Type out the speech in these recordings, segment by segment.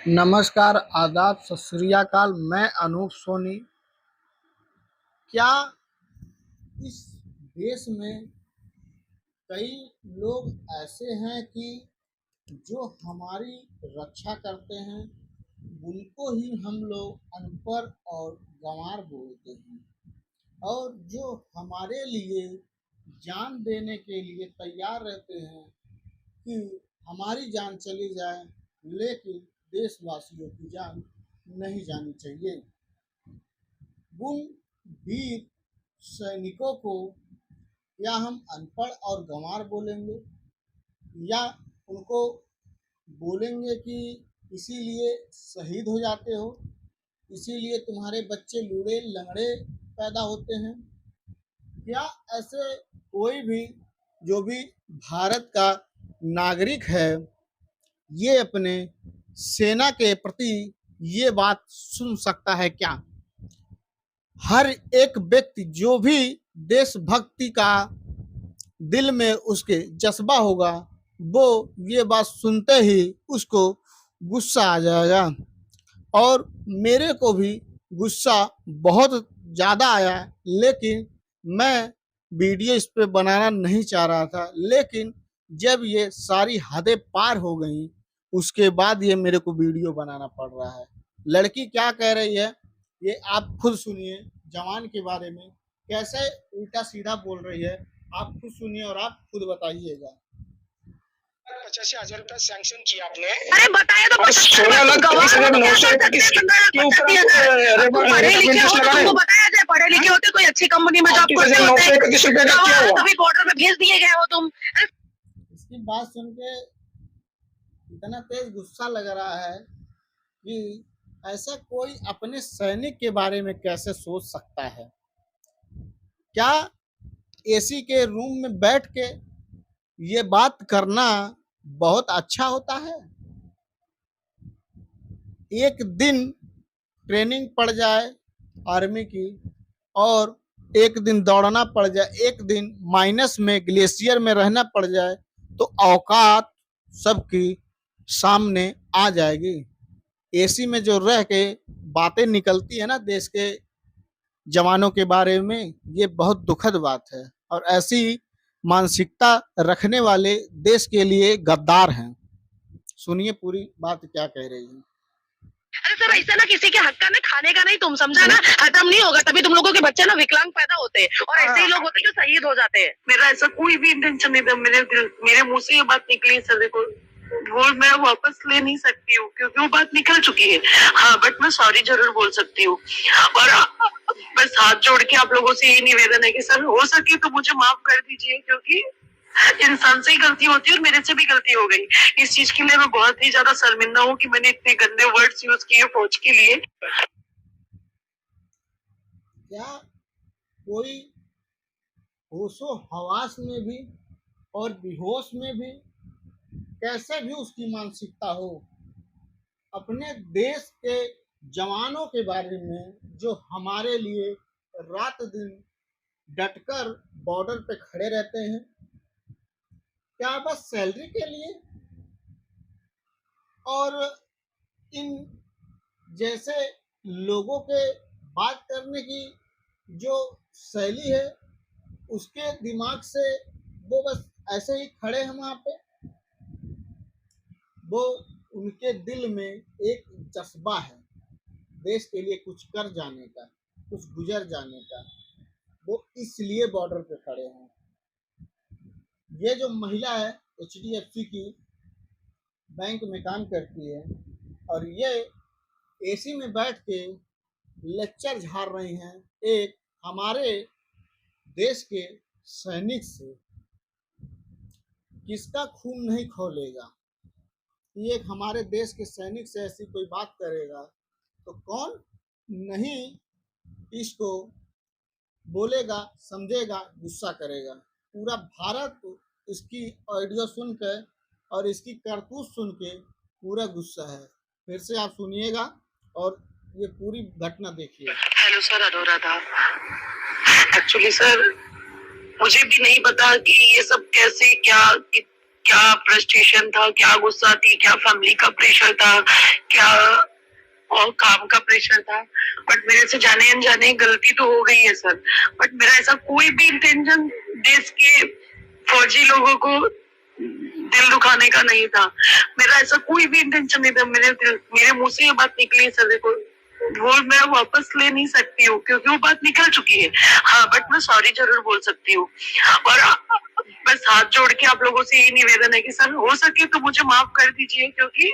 नमस्कार, आदाब, सत श्री अकाल। मैं अनूप सोनी। क्या इस देश में कई लोग ऐसे हैं कि जो हमारी रक्षा करते हैं, उनको ही हम लोग अनपढ़ और गंवार बोलते हैं, और जो हमारे लिए जान देने के लिए तैयार रहते हैं कि हमारी जान चली जाए, लेकिन देशवासियों की जान नहीं जानी चाहिए। उन वीर सैनिकों को या हम अनपढ़ और गंवार बोलेंगे, या उनको बोलेंगे कि इसीलिए शहीद हो जाते हो, इसीलिए तुम्हारे बच्चे लूड़े लंगड़े पैदा होते हैं? क्या ऐसे कोई भी जो भी भारत का नागरिक है, ये अपने सेना के प्रति ये बात सुन सकता है क्या? हर एक व्यक्ति जो भी देशभक्ति का दिल में उसके जज्बा होगा, वो ये बात सुनते ही उसको गुस्सा आ जाएगा। और मेरे को भी गुस्सा बहुत ज़्यादा आया, लेकिन मैं वीडियो इस पे बनाना नहीं चाह रहा था। लेकिन जब ये सारी हदें पार हो गई, उसके बाद ये मेरे को वीडियो बनाना पड़ रहा है। लड़की क्या कह रही है, ये आप खुद सुनिए। जवान के बारे में कैसे उल्टा सीधा बोल रही है, आप खुद सुनिए और आप खुद बताइएगा। 85,000 रुपया सैंक्शन किया आपने। अरे बताया तो 16,23,931 के ऊपर तुमको बताया जाए, पढ़े लिखे होते कोई अच्छी कंपनी में जॉब करते होते, 931 रुपए का क्या हुआ? तभी बॉर्डर में भेज दिए गए हो तुम। इसकी बात सुन के इतना तेज गुस्सा लग रहा है कि ऐसा कोई अपने सैनिक के बारे में कैसे सोच सकता है? क्या एसी के रूम में बैठ के ये बात करना बहुत अच्छा होता है? एक दिन ट्रेनिंग पड़ जाए आर्मी की, और एक दिन दौड़ना पड़ जाए, एक दिन माइनस में ग्लेशियर में रहना पड़ जाए, तो औकात सबकी सामने आ जाएगी। एसी में जो रह के बातें निकलती है ना देश के जवानों के बारे में, ये बहुत दुखद बात है। और ऐसी मानसिकता रखने वाले देश के लिए गद्दार हैं। सुनिए पूरी बात क्या कह रही है। अरे सर, ऐसा ना किसी के हक का ना खाने का नहीं, तुम समझा ना, खत्म नहीं होगा, तभी तुम लोगों के बच्चे ना विकलांग पैदा होते हैं, और ऐसे ही लोग होते हैं जो शहीद हो जाते हैं। मेरा ऐसा कोई भी इंटेंशन नहीं था। मेरे मुंह से ये बात निकली सर, देखो वो मैं वापस ले नहीं सकती हूँ क्योंकि वो बात निकल चुकी है। हाँ, बट मैं सॉरी जरूर बोल सकती हूँ। और बस हाथ जोड़ के आप लोगों से यही निवेदन है कि सर हो सके तो मुझे माफ कर दीजिए, क्योंकि इंसान से ही गलती होती है और मेरे से भी गलती हो गई। इस चीज के लिए मैं बहुत ही ज्यादा शर्मिंदा हूँ कि मैंने इतने गंदे वर्ड्स यूज किए फौज के लिए। क्या कोई होशो हवास में भी और बेहोश में भी कैसे भी उसकी मानसिकता हो, अपने देश के जवानों के बारे में जो हमारे लिए रात दिन डटकर बॉर्डर पे खड़े रहते हैं, क्या बस सैलरी के लिए? और इन जैसे लोगों के बात करने की जो शैली है, उसके दिमाग से वो बस ऐसे ही खड़े हैं वहाँ पे। वो उनके दिल में एक जज्बा है देश के लिए कुछ कर जाने का, कुछ गुजर जाने का। वो इसलिए बॉर्डर पे खड़े हैं। ये जो महिला है HDFC की बैंक में काम करती है, और ये एसी में बैठ के लेक्चर झाड़ रही हैं एक हमारे देश के सैनिक से। किसका खून नहीं खौलेगा? ये एक हमारे देश के सैनिक से ऐसी कोई बात करेगा तो कौन नहीं इसको बोलेगा, समझेगा, गुस्सा करेगा? पूरा भारत इसकी ऑडियो सुनकर और इसकी करतूत सुन के पूरा गुस्सा है। फिर से आप सुनिएगा और ये पूरी घटना देखिए। Hello sir, Anuradha. Actually sir, मुझे भी नहीं पता कि ये सब कैसे क्या क्या फ्रस्ट्रेशन था, क्या गुस्सा थी, क्या फैमिली का प्रेशर था, क्या और काम का प्रेशर था। बट मेरे से जाने अनजाने गलती तो हो गई है सर, बट मेरा ऐसा कोई भी इंटेंशन देश के फौजी लोगों को दिल दुखाने का नहीं था। मेरा ऐसा कोई भी इंटेंशन नहीं था। मेरे मुंह से ये बात निकली है सर, देखो वो मैं वापस ले नहीं सकती हूँ क्योंकि वो बात निकल चुकी है। हाँ, बट मैं सॉरी जरूर बोल सकती हूँ। और बस हाथ जोड़ के आप लोगों से यही निवेदन है कि सर हो सके तो मुझे माफ कर दीजिए, क्योंकि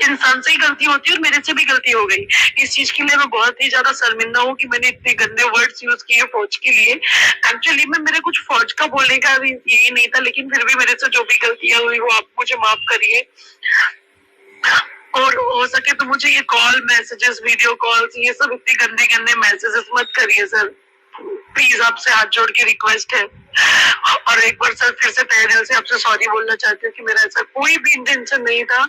इंसान से ही गलती होती है और मेरे से भी गलती हो गई। इस चीज के लिए मैं बहुत ही ज्यादा शर्मिंदा हूँ कि मैंने इतने गंदे वर्ड्स यूज किए फौज के लिए। एक्चुअली में मेरे कुछ फौज का बोलने का भी यही नहीं था, लेकिन फिर भी मेरे से जो भी गलतियां हुई वो आप मुझे माफ करिए। और हो सके तो मुझे ये कॉल मैसेजेस, वीडियो कॉल्स, ये सब इतने गंदे गंदे मैसेजेस मत करिए सर, प्लीज आपसे हाथ जोड़ के रिक्वेस्ट है। और एक बार सर फिर से तहे दिल से आपसे सॉरी बोलना चाहती हूँ कि मेरा ऐसा कोई भी इंटेंशन नहीं था।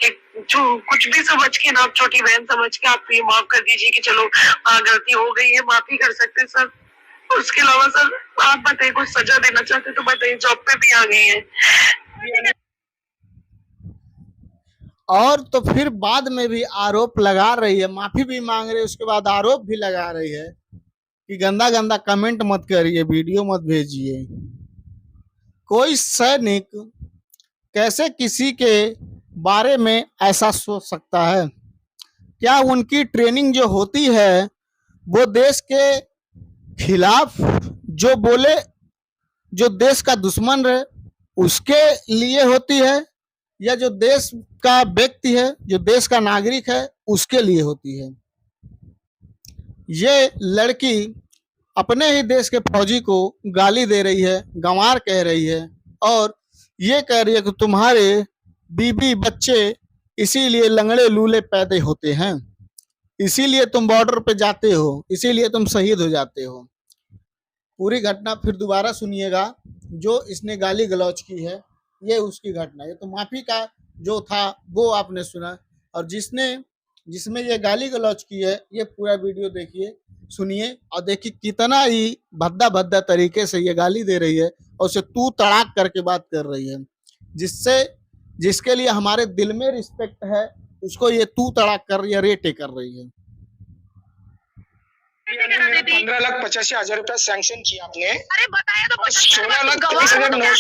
एक जो कुछ भी समझ के ना, आप छोटी बहन समझ के आप ये माफ कर दीजिए कि चलो गलती हो गई है, माफी कर सकते हैं सर। उसके अलावा सर आप बताइए, कुछ सजा देना चाहते तो बताइए, जॉब पे भी आ गई है। और तो फिर बाद में भी आरोप लगा रही है, माफी भी मांग रही है, उसके बाद आरोप भी लगा रही है कि गंदा गंदा कमेंट मत करिए, वीडियो मत भेजिए। कोई सैनिक कैसे किसी के बारे में ऐसा सोच सकता है? क्या उनकी ट्रेनिंग जो होती है वो देश के खिलाफ जो बोले, जो देश का दुश्मन रहे उसके लिए होती है, या जो देश का व्यक्ति है, जो देश का नागरिक है उसके लिए होती है? ये लड़की अपने ही देश के फौजी को गाली दे रही है, गंवार कह रही है, और ये कह रही है कि तुम्हारे बीबी बच्चे इसीलिए लंगड़े लूले पैदे होते हैं, इसीलिए तुम बॉर्डर पे जाते हो, इसीलिए तुम शहीद हो जाते हो। पूरी घटना फिर दोबारा सुनिएगा। जो इसने गाली गलौज की है ये उसकी घटना, ये तो माफी का जो था वो आपने सुना, और जिसमें ये गाली गलौज की है ये पूरा वीडियो देखिए, सुनिए, और देखिए कितना ही भद्दा भद्दा तरीके से ये गाली दे रही है और उसे तू तड़ाक करके बात कर रही है, जिसके लिए हमारे दिल में रिस्पेक्ट है उसको ये तू तड़ाक कर रही है, रेटे कर रही है। 15,85,000 रुपया सैंक्शन किया आपने। अरे बताया तो 16,30,931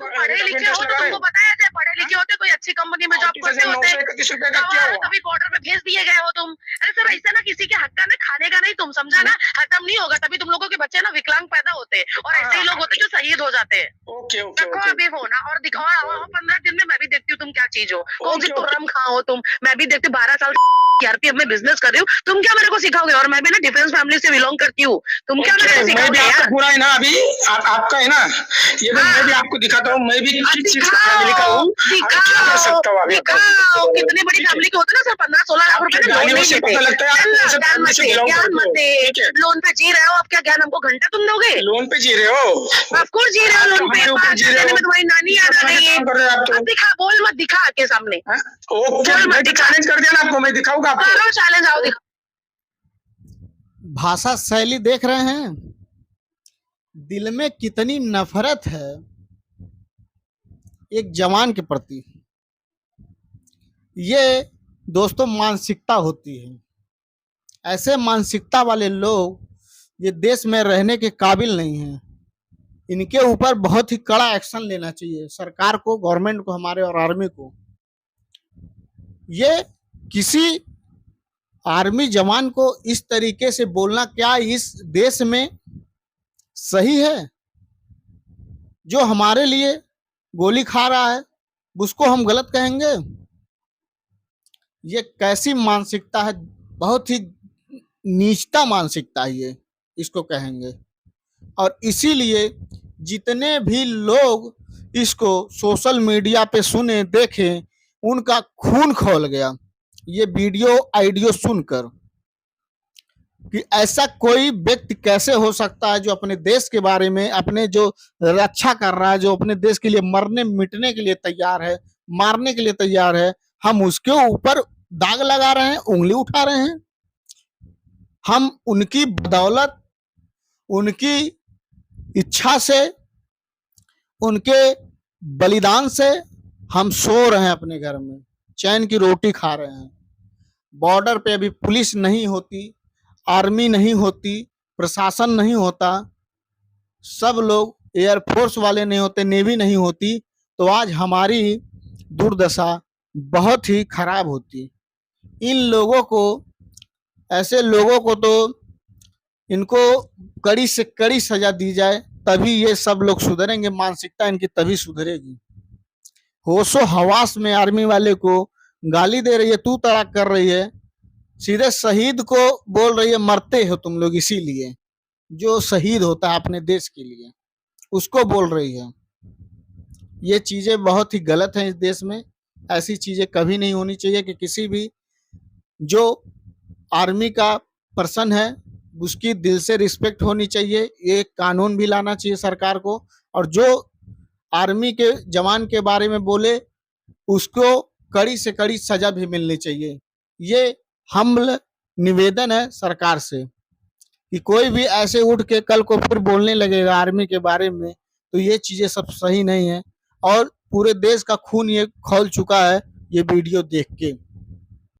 पढ़े लिखे हो तो तुमको बताया जाए, पढ़े लिखे होते कोई अच्छी कंपनी में जॉब करते होते, 931 रुपया का क्या हुआ? कभी बॉर्डर पे भेज दिए गए हो तुम। अरे सर ऐसा ना किसी के हक का ना खाने का नहीं, तुम समझा ना, खत्म नहीं होगा तभी तुम लोगों के बच्चे ना विकलांग पैदा होते और ऐसे ही लोग होते जो शहीद हो जाते हैं। ओके ओके देखो अभी हो ना, और दिखाओ 15 दिन में मैं भी देखती हूँ तुम क्या चीज हो, कौन सी तुर्रम खाओ हो तुम। मैं भी देखती 12 साल सीआरपीएफ में बिजनेस कर रही हूँ, तुम क्या मेरे को सिखाओगे? और मैं भी ना डिफेंस फैमिली से बिलोंग करती हूँ, तुम क्या मेरे को सिखाओगे यार? पूरा है ना, अभी आपका है ना ये, मैं भी आपको दिखाता हूँ, मैं भी किस चीज का फैमिली का हूँ, दिखाओ कितनी बड़ी फैमिली के होते ना सर, 15-16 लाख रुपए लोन नहीं देते, ज्ञान मत दे। लोन पे जी रहे हो आप, क्या ज्ञान हमको घंटा तुम दोगे? लोन पे जी रहे हो? ऑफकोर्स जी रहे हो लोन पे, 5 में तुम्हारी नानी याद आ रही है। दिखा, बोल मत, दिखा आके सामने, मैं चैलेंज कर दिया ना आपको, मैं दिखाऊंगा आपको, चैलेंज आओ दिखाओ। भाषा शैली देख रहे हैं, दिल में कितनी नफरत है एक जवान के प्रति। ये दोस्तों मानसिकता होती है, ऐसे मानसिकता वाले लोग ये देश में रहने के काबिल नहीं हैं। इनके ऊपर बहुत ही कड़ा एक्शन लेना चाहिए सरकार को, गवर्नमेंट को, हमारे और आर्मी को। ये किसी आर्मी जवान को इस तरीके से बोलना क्या इस देश में सही है? जो हमारे लिए गोली खा रहा है उसको हम गलत कहेंगे? ये कैसी मानसिकता है? बहुत ही नीचता मानसिकता है ये, इसको कहेंगे। और इसीलिए जितने भी लोग इसको सोशल मीडिया पे सुने, देखें, उनका खून खौल गया ये वीडियो आइडियो सुनकर, कि ऐसा कोई व्यक्ति कैसे हो सकता है जो अपने देश के बारे में, अपने जो रक्षा कर रहा है, जो अपने देश के लिए मरने मिटने के लिए तैयार है, मारने के लिए तैयार है, हम उसके ऊपर दाग लगा रहे हैं, उंगली उठा रहे हैं। हम उनकी बदौलत, उनकी इच्छा से, उनके बलिदान से हम सो रहे हैं अपने घर में, चैन की रोटी खा रहे हैं। बॉर्डर पे अभी पुलिस नहीं होती, आर्मी नहीं होती, प्रशासन नहीं होता, सब लोग एयरफोर्स वाले नहीं होते, नेवी नहीं होती, तो आज हमारी दुर्दशा बहुत ही खराब होती। इन लोगों को, ऐसे लोगों को तो इनको कड़ी से कड़ी सजा दी जाए, तभी ये सब लोग सुधरेंगे, मानसिकता इनकी तभी सुधरेगी। होशो हवास में आर्मी वाले को गाली दे रही है, तू तड़ाक कर रही है, सीधे शहीद को बोल रही है मरते हो तुम लोग, इसीलिए जो शहीद होता है अपने देश के लिए उसको बोल रही है। ये चीजें बहुत ही गलत हैं इस देश में। ऐसी चीजें कभी नहीं होनी चाहिए कि किसी भी जो आर्मी का पर्सन है उसकी दिल से रिस्पेक्ट होनी चाहिए। ये कानून भी लाना चाहिए सरकार को, और जो आर्मी के जवान के बारे में बोले उसको कड़ी से कड़ी सजा भी मिलनी चाहिए। ये हम्बल निवेदन है सरकार से कि कोई भी ऐसे उठ के कल को फिर बोलने लगेगा आर्मी के बारे में, तो ये चीजें सब सही नहीं है। और पूरे देश का खून ये खौल चुका है ये वीडियो देख के।